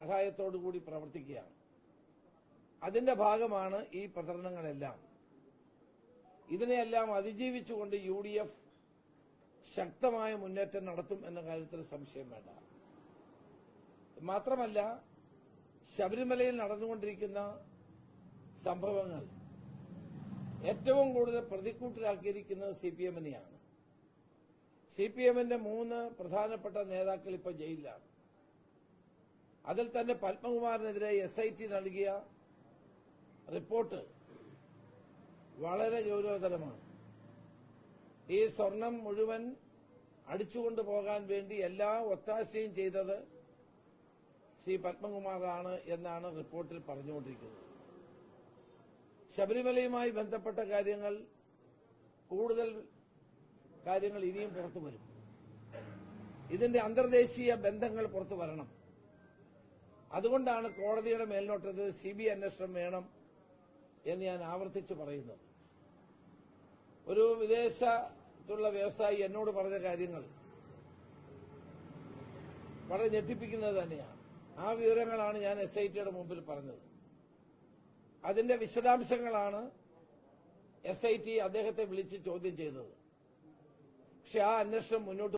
സഹായത്തോടുകൂടി പ്രവർത്തിക്കുകയാണ്. അതിന്റെ ഭാഗമാണ് ഈ പ്രചരണങ്ങളെല്ലാം. ഇതിനെയെല്ലാം അതിജീവിച്ചുകൊണ്ട് UDF ശക്തമായ മുന്നേറ്റം നടത്തും എന്ന കാര്യത്തിൽ സംശയം വേണ്ട. മാത്രമല്ല, ശബരിമലയിൽ നടന്നുകൊണ്ടിരിക്കുന്ന സംഭവങ്ങൾ ഏറ്റവും കൂടുതൽ പ്രതിക്കൂട്ടിലാക്കിയിരിക്കുന്നത് CPM-നെയാണ്. CPM-ന്റെ 3 പ്രധാനപ്പെട്ട നേതാക്കൾ ഇപ്പോൾ ജയിലിലാണ്. അതിൽ തന്നെ പത്മകുമാറിനെതിരെ SIT നൽകിയ റിപ്പോർട്ട് വളരെ ഗൌരവതരമാണ്. ഈ സ്വർണം മുഴുവൻ അടിച്ചുകൊണ്ടു പോകാൻ വേണ്ടി എല്ലാ ഒത്താശയും ചെയ്തത് ശ്രീ പത്മകുമാറാണ് എന്നാണ് റിപ്പോർട്ടിൽ പറഞ്ഞുകൊണ്ടിരിക്കുന്നത്. ശബരിമലയുമായി ബന്ധപ്പെട്ട കൂടുതൽ കാര്യങ്ങൾ ഇനിയും പുറത്തു വരും. ഇതിന്റെ അന്തർദേശീയ ബന്ധങ്ങൾ പുറത്തു വരണം. അതുകൊണ്ടാണ് കോടതിയുടെ മേൽനോട്ടത്തിൽ CBI അന്വേഷണം വേണം എന്ന് ഞാൻ ആവർത്തിച്ചു പറയുന്നത്. ഒരു വിദേശത്തുള്ള വ്യവസായി എന്നോട് പറഞ്ഞ കാര്യങ്ങൾ വളരെ ഞെട്ടിപ്പിക്കുന്നത് തന്നെയാണ്. ആ വിവരങ്ങളാണ് ഞാൻ SITയുടെ മുമ്പിൽ പറഞ്ഞത്. അതിന്റെ വിശദാംശങ്ങളാണ് SIT അദ്ദേഹത്തെ വിളിച്ച് ചോദ്യം ചെയ്തത്. പക്ഷെ ആ അന്വേഷണം മുന്നോട്ട്